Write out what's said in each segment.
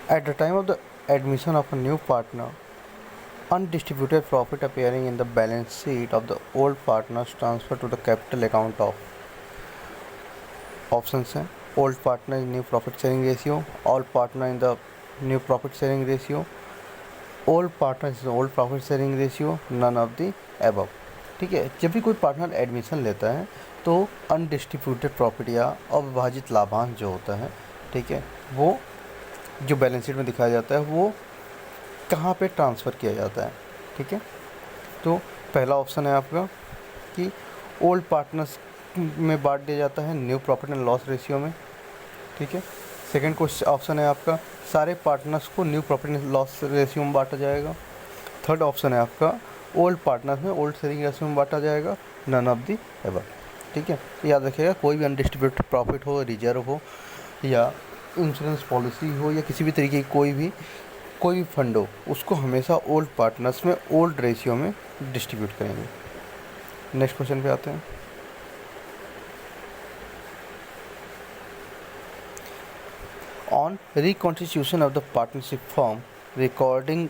At the time of the admission of a new partner, undistributed profit appearing in the balance sheet of the old partners transfer to the capital account of options हैं old partner in new profit sharing ratio, all partner in the new profit sharing ratio, old partner is the old profit sharing ratio, none of the above। ठीक है, जब भी कोई partner admission लेता है तो undistributed profit या अविभाजित लाभांश जो होता है, ठीक है, वो जो बैलेंस शीट में दिखाया जाता है वो कहाँ पे ट्रांसफ़र किया जाता है। ठीक है, तो पहला ऑप्शन है आपका कि ओल्ड पार्टनर्स में बांट दिया जाता है new profit and loss ratio में। ठीक है, सेकंड क्वेश्चन ऑप्शन है आपका सारे पार्टनर्स को new profit and loss ratio में बांटा जाएगा। थर्ड ऑप्शन है आपका ओल्ड पार्टनर्स में ओल्ड शेयरिंग रेशियो में बांटा जाएगा, नन ऑफ दी एबव। ठीक है, याद रखिएगा कोई भी अनडिस्ट्रीब्यूटेड प्रॉफिट हो, रिजर्व हो या इंश्योरेंस पॉलिसी हो या किसी भी तरीके की कोई भी फंड हो, उसको हमेशा ओल्ड पार्टनर्स में ओल्ड रेशियो में डिस्ट्रीब्यूट करेंगे। नेक्स्ट क्वेश्चन पे आते हैं। On reconstitution of the partnership form, recording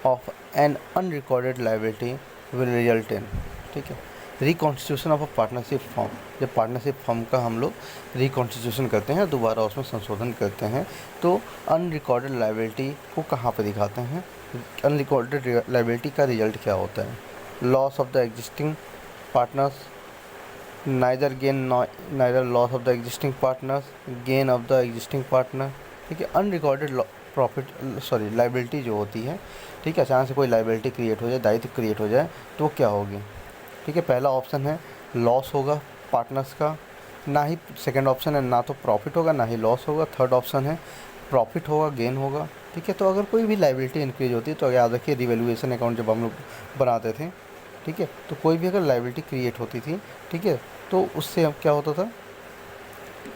of an unrecorded liability will result in. ठीक है, reconstitution of a partnership form, जब पार्टनरशिप फॉर्म का हम लोग रिकॉन्स्टिट्यूशन करते हैं, दोबारा उसमें संशोधन करते हैं, तो अनरिकॉर्डेड लायबिलिटी को कहाँ पर दिखाते हैं? अनरिकॉर्डेड लायबिलिटी का रिजल्ट क्या होता है? Loss of the existing partners, neither loss of the existing partners, gain of the existing partner। ठीक है, अनरिकॉर्डेड प्रॉफिट लाइबिलिटी जो होती है, ठीक है, अचानक से कोई लाइबिलिटी क्रिएट हो जाए, दायित्व क्रिएट हो जाए तो क्या होगी? ठीक है, पहला ऑप्शन है लॉस होगा पार्टनर्स का, ना ही सेकंड ऑप्शन है ना तो प्रॉफिट होगा ना ही लॉस होगा, थर्ड ऑप्शन है प्रॉफिट होगा गेन होगा। ठीक है, तो अगर कोई भी लाइबिलिटी इंक्रीज होती है तो याद रखिए रिवैल्यूएशन अकाउंट जब हम लोग बनाते थे, ठीक है, तो कोई भी अगर लाइबिलिटी क्रिएट होती थी, ठीक है, तो उससे अब क्या होता था,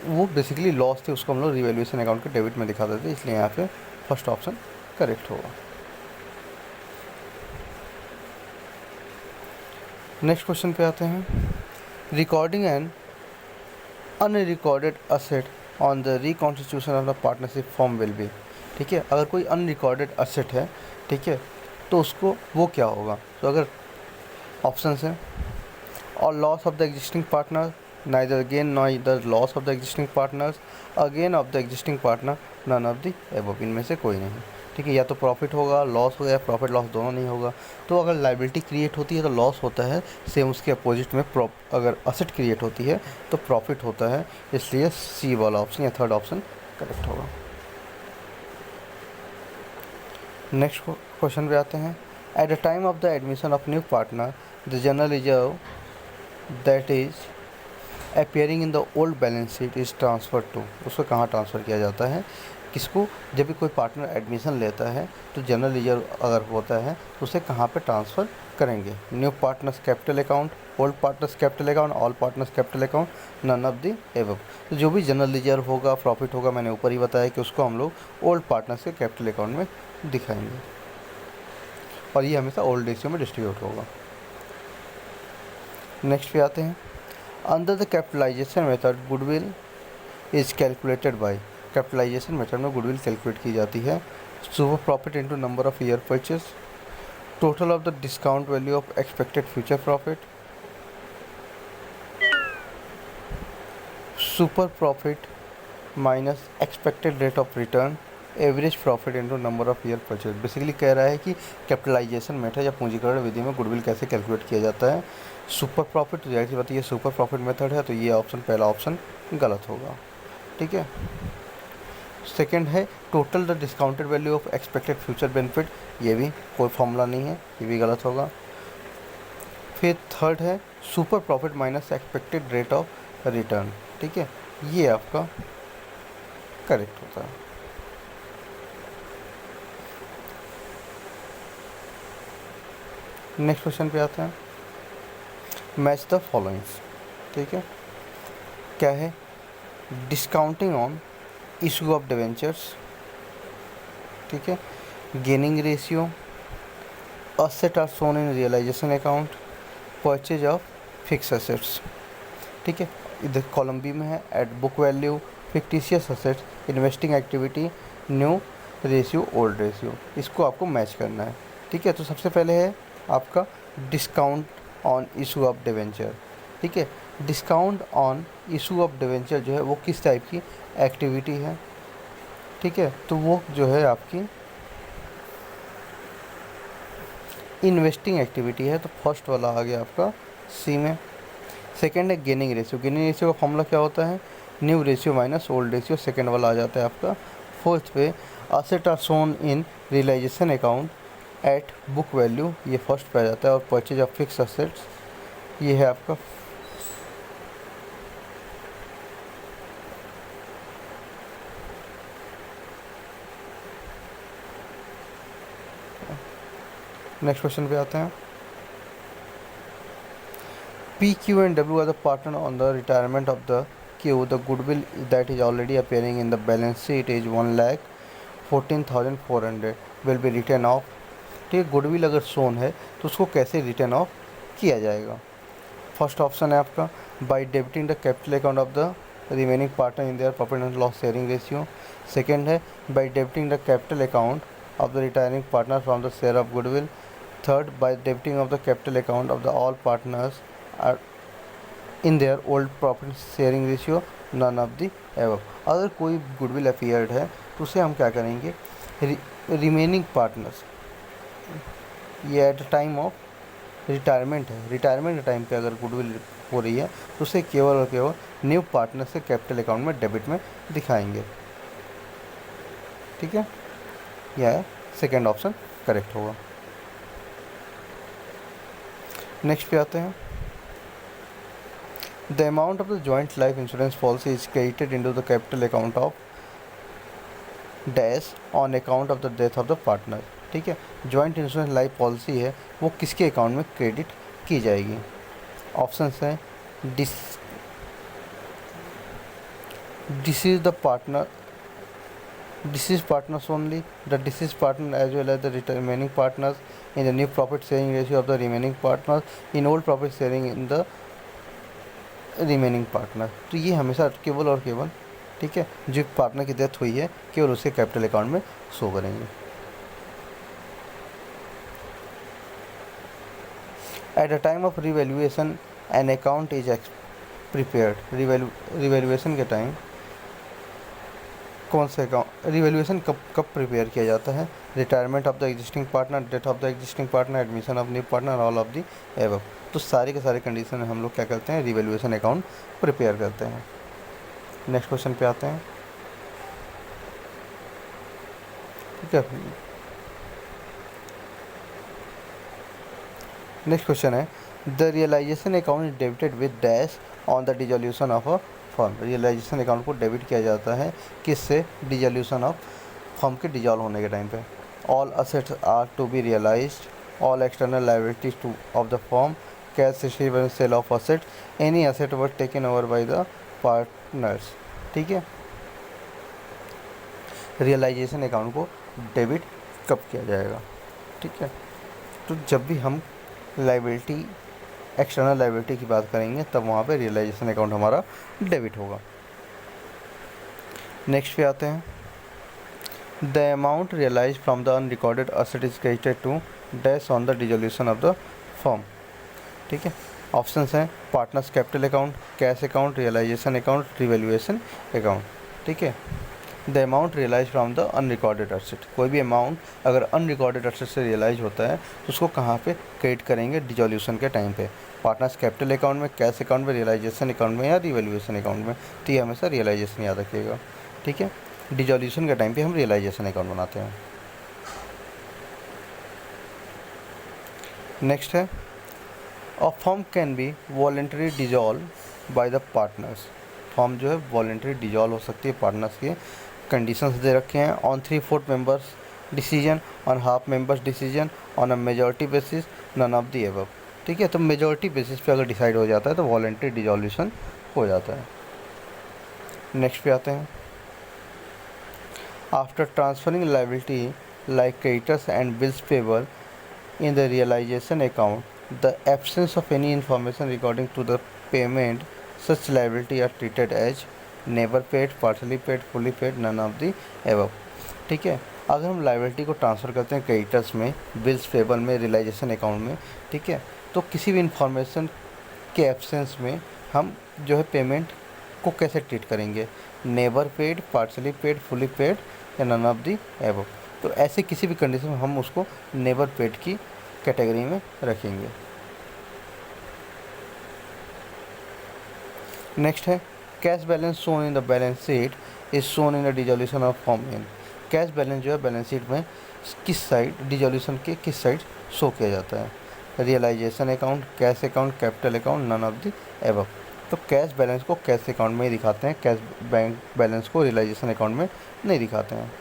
वो बेसिकली लॉस थे, उसको हम लोग रिवैल्यूएशन अकाउंट के डेबिट में दिखाते थे, इसलिए यहाँ पे फर्स्ट ऑप्शन करेक्ट होगा। नेक्स्ट क्वेश्चन पे आते हैं। Recording an unrecorded asset on the reconstitution of the partnership form will be. ठीक है, अगर कोई अनरिकॉर्डेड असेट है, ठीक है, तो उसको वो क्या होगा? तो अगर ऑप्शन है और loss of the existing partner, neither gain neither loss of the existing partners, again of the existing partner, none of the above, इनमें से कोई नहीं। ठीक है, या तो प्रॉफिट होगा, लॉस होगा, या प्रॉफिट लॉस दोनों नहीं होगा। तो अगर लाइबिलिटी क्रिएट होती है तो लॉस होता है, सेम उसके अपोजिट में अगर असेट क्रिएट होती है तो प्रॉफिट होता है, इसलिए सी वाला ऑप्शन या थर्ड ऑप्शन करेक्ट होगा। नेक्स्ट क्वेश्चन पे आते हैं। At the time of the admission of new partner, the general reserve that is appearing in the old balance sheet is transfer to. उसको कहाँ ट्रांसफ़र किया जाता है? किसको? जब भी कोई पार्टनर एडमिशन लेता है तो जनरल रिजर्व अगर होता है तो उसे कहाँ पे ट्रांसफ़र करेंगे? New partners capital account, old partners capital account, all partners capital account, none of the above. तो जो भी जनरल रिजर्व होगा, प्रॉफिट होगा, मैंने ऊपर ही बताया कि उसको हम लोग ओल्ड पार्टनर्स के कैपिटल अकाउंट में दिखाएंगे और ये हमेशा ओल्ड रेशियो में डिस्ट्रीब्यूट होगा। नेक्स्ट पे आते हैं। Under the capitalisation method goodwill is calculated by. Capitalisation method में गुडविल कैलकुलेट की जाती है super profit into number of year purchase, total of the discount value of expected future profit, super profit minus expected rate of return, average profit into number of year purchase. Basically कह रहा है कि capitalisation method या पूंजीकरण विधि में goodwill कैसे calculate किया जाता है। सुपर प्रॉफिट, तो जाहिर सी बात है ये सुपर प्रॉफिट मेथड है, तो ये ऑप्शन पहला ऑप्शन गलत होगा। ठीक है, सेकंड है total the discounted value of expected future benefit, ये भी कोई फॉर्मूला नहीं है, ये भी गलत होगा। फिर थर्ड है super profit minus expected rate of return. ठीक है, ये आपका करेक्ट होता है। नेक्स्ट क्वेश्चन पे आते हैं। Match the followings. ठीक है, क्या है? Discounting on issue of debentures, ठीक है, gaining ratio, asset are shown in realisation account, purchase of fix assets. ठीक है, इधर कॉलम बी में है at book value, fictitious assets, investing activity, new ratio, old ratio, इसको आपको मैच करना है। ठीक है, तो सबसे पहले है आपका discount on issue of debenture. ठीक है, discount on issue of debenture जो है वो किस टाइप की एक्टिविटी है। ठीक है, तो वो जो है आपकी इन्वेस्टिंग एक्टिविटी है, तो फर्स्ट वाला आ गया आपका सी में। सेकेंड है गेनिंग रेशियो। गेनिंग रेशियो का फॉर्मूला क्या होता है, new ratio minus old ratio, second वाला आ जाता है आपका। फोर्थ पे asset are shown in realisation account at book value, ये फर्स्ट पे आ जाता है। और परचेज ऑफ फिक्स असेट्स, ये है आपका नेक्स्ट क्वेश्चन पे आते हैं। P, Q and W are the partner on the retirement of the Q. The goodwill that is already appearing in the balance sheet is 1,14,400 will be written off. ठीक है, goodwill अगर सोन है तो उसको कैसे रिटर्न ऑफ किया जाएगा। First option है आपका by debiting the capital account of the remaining partner in their profit and loss sharing ratio. Second है by debiting the capital account of the retiring partner from the share of goodwill. Third by debiting of the capital account of the all partners are in their old profit sharing ratio, none of the above. अगर कोई goodwill appeared है तो उसे हम क्या करेंगे, remaining partners, ये eight the time of retirement है, रिटायरमेंट के टाइम पे अगर गुडविल हो रही है तो उसे केवल और केवल न्यू पार्टनर से कैपिटल अकाउंट में डेबिट में दिखाएंगे। ठीक है, यह सेकेंड ऑप्शन करेक्ट होगा। नेक्स्ट पे आते हैं। The amount of the joint life insurance policy is credited into the capital account of dash on account of the death of the partner. ठीक है, जॉइंट इंश्योरेंस लाइफ पॉलिसी है वो किसके account में क्रेडिट की जाएगी। ऑप्शंस हैं deceased the partner, deceased partners only, the deceased partner as well as the remaining partners in the new profit sharing ratio of the remaining partners, in old profit sharing in the remaining partner. तो ये हमेशा केवल और केवल, ठीक है, जो partner की डेथ हुई है केवल उसके कैपिटल अकाउंट में शो करेंगे। Eight the time of revaluation an account is prepared. Revaluation के टाइम कौन से अकाउंट, रिवैल्यूएशन कब प्रिपेयर किया जाता है, retirement of the existing partner, death of the existing partner, admission of new partner, all of the above. तो सारे के सारे कंडीशन हम लोग क्या करते हैं, रिवैल्यूएशन अकाउंट प्रिपेयर करते हैं। नेक्स्ट क्वेश्चन पे आते हैं। ठीक है, नेक्स्ट क्वेश्चन है the realisation account is debited with dash on the dissolution of a firm. Realisation account को डेबिट किया जाता है किससे, डिजोल्यूशन ऑफ फर्म के डिजॉल्व होने के टाइम पे। All assets are to be realised, all external liabilities to of the firm, cash receive and sale of asset, any asset were taken over by the partners. ठीक है, realisation account को debit कब किया जाएगा। ठीक है, तो जब भी हम लाइबिलिटी, एक्सटर्नल लाइबिलिटी की बात करेंगे तब वहाँ पे रियलाइजेशन अकाउंट हमारा डेबिट होगा। नेक्स्ट पे आते हैं। The amount realise from the unrecorded asset is credited to dash on the dissolution of the firm. ठीक है, ऑप्शंस हैं partners capital account, cash account, realisation account, revaluation account. ठीक है, the amount realise from the unrecorded asset, कोई भी amount अगर unrecorded asset से realise होता है तो उसको कहाँ पे क्रेडिट करेंगे, डिजोल्यूशन के टाइम पे। पार्टनर्स कैपिटल अकाउंट में, कैश अकाउंट में, रियलाइजेशन अकाउंट में या रिवैल्यूएशन अकाउंट में। तो ये हमेशा रियलाइजेशन याद रखिएगा। ठीक है, डिजोल्यूशन के टाइम पे हम रियलाइजेशन अकाउंट बनाते हैं। नेक्स्ट है a firm can be voluntary dissolve bye the partners. Firm जो है वॉलेंटरी डिजॉल्व हो सकती है पार्टनर्स के। कंडीशंस दे रखे हैं on 3/4 members decision, on half members decision, on a majority basis, none of the above. ठीक है, तो मेजॉरिटी बेसिस पे अगर डिसाइड हो जाता है तो वॉलेंटरी डिजोल्यूशन हो जाता है। नेक्स्ट पे आते हैं। After transferring liability like creditors and bills payable in the realisation account, the absence of any information regarding to the payment, such liability are treated as never paid, partially paid, fully paid, none of the above। ठीक है, अगर हम liability को transfer करते हैं creditors में, bills payable में, realisation account में, ठीक है, तो किसी भी इंफॉर्मेशन के एब्सेंस में हम जो है पेमेंट को कैसे ट्रीट करेंगे, never paid, partially paid, fully paid या नन ऑफ दी एबव। तो ऐसे किसी भी कंडीशन में हम उसको नेवर पेड की कैटेगरी में रखेंगे। नेक्स्ट है cash balance shown in the balance sheet is shown in the dissolution of form in. Cash balance जो है बैलेंस शीट में किस साइड, डिजोल्यूशन के किस साइड शो किया जाता है, realisation account, cash account, capital account, none of the above. तो कैश बैलेंस को कैश अकाउंट में ही दिखाते हैं, कैश बैंक बैलेंस को रियलाइजेशन अकाउंट में नहीं दिखाते हैं।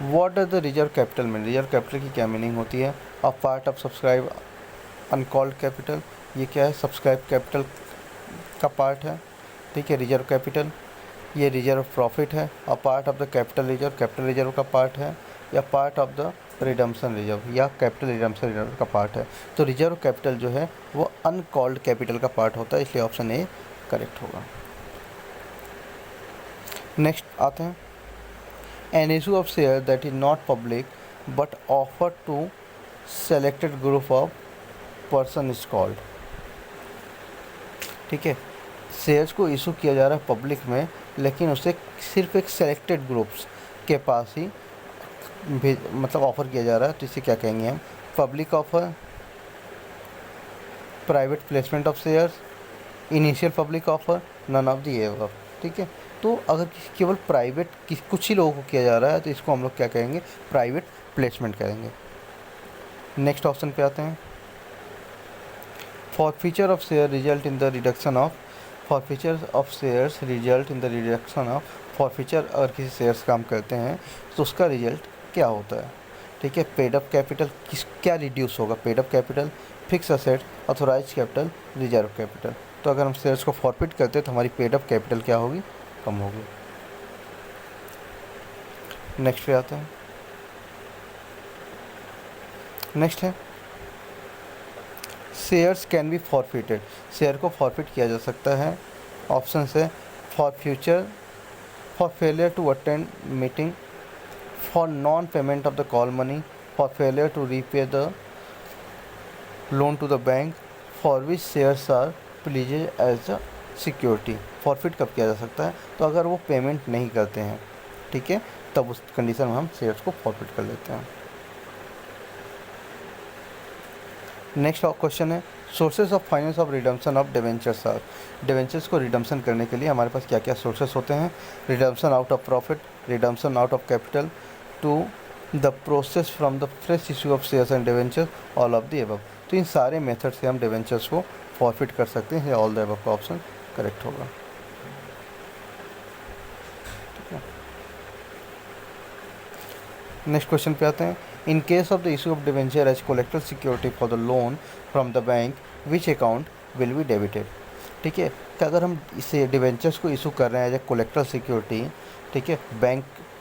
What does the reserve capital mean? Reserve capital की क्या मीनिंग होती है? A part of subscribe uncalled capital, ये क्या है? सब्सक्राइब कैपिटल का पार्ट है, ठीक है, रिजर्व कैपिटल। ये रिजर्व प्रॉफिट है, a part of the capital reserve, capital reserve का पार्ट है, या part of the redemption reserve, या कैपिटल रिडम्पशन रिजर्व का पार्ट है। तो रिजर्व कैपिटल जो है वो अनकॉल्ड कैपिटल का पार्ट होता है, इसलिए ऑप्शन ए करेक्ट होगा। नेक्स्ट आते हैं, an issue of share that is not public but offer to selected group of person is called. ठीक है, शेयर्स को इशू किया जा रहा है पब्लिक में, लेकिन उसे सिर्फ एक सेलेक्टेड ग्रुप्स के पास ही मतलब ऑफ़र किया जा रहा है, तो इसे क्या कहेंगे हम? Public offer, private placement of shares, initial public offer, none of the above. ठीक है, तो अगर केवल प्राइवेट कुछ ही लोगों को किया जा रहा है तो इसको हम लोग क्या कहेंगे? प्राइवेट प्लेसमेंट करेंगे। नेक्स्ट ऑप्शन पे आते हैं, forfeiture of share result in the reduction of, forfeiture of shares result in the reduction of, forfeiture अगर किसी शेयर्स काम करते हैं तो उसका रिजल्ट क्या होता है? ठीक है, पेड अप कैपिटल क्या रिड्यूस होगा? Paid up capital, fix asset, authorise capital, reserve capital. तो अगर हम शेयर्स को फॉरफिट करते हैं तो हमारी पेड अप कैपिटल क्या होगी? कम होगी। नेक्स्ट पे आते हैं, नेक्स्ट है shares can be forfeited, share को फॉरफिट किया जा सकता है। ऑप्शन है for future, for failure to attend meeting, for non payment of the call money, for failure to repay the loan to the bank, for which shares are pledges as a security. Forfeit कब किया जा सकता है? तो अगर वो payment नहीं करते हैं, ठीक है, तब उस कंडीशन में हम शेयर्स को फॉरफिट कर लेते हैं। नेक्स्ट क्वेश्चन है, sources of finance of redemption of debentures are. Debentures को रिडम्पशन करने के लिए हमारे पास क्या क्या सोर्सेस होते हैं? Redemption out of profit, redemption out of capital, to the process from the fresh issue of shares and debenture, all of the above. तो इन सारे मेथड से हम डिवेंचर्स को फॉरफिट कर सकते हैं, ऑल द एबव का ऑप्शन करेक्ट होगा। ठीक है, नेक्स्ट क्वेश्चन पे आते हैं, in case of the issue of debenture as collateral security for the loan from the bank which account will be debited. ठीक है, कि अगर हम इसे डिवेंचर्स को इशू कर रहे हैं एज ए कोलेक्टर सिक्योरिटी, ठीक है,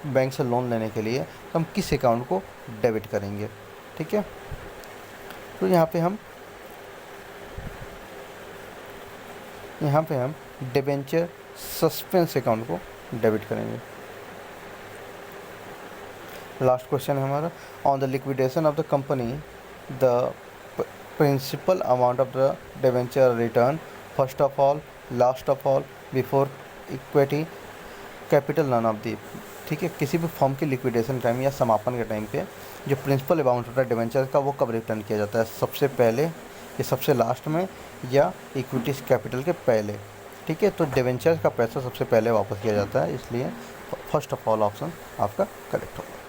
बैंक से लोन लेने के लिए, तो हम किस अकाउंट को डेबिट करेंगे? ठीक है, तो यहाँ पे हम डिवेंचर सस्पेंस अकाउंट को डेबिट करेंगे। लास्ट क्वेश्चन है हमारा, on the liquidation of the company the principal amount of the debenture return first of all, last of all, before equity capital, none of the. ठीक है, किसी भी form के liquidation time या समापन के टाइम पे जो प्रिंसिपल अमाउंट होता है डिवेंचर का, वो कब रिटर्न किया जाता है? सबसे पहले या सबसे लास्ट में, या इक्विटी कैपिटल के पहले? ठीक है, तो डिवेंचर का पैसा सबसे पहले वापस किया जाता है, इसलिए फर्स्ट ऑफ ऑल ऑप्शन आपका करेक्ट होगा।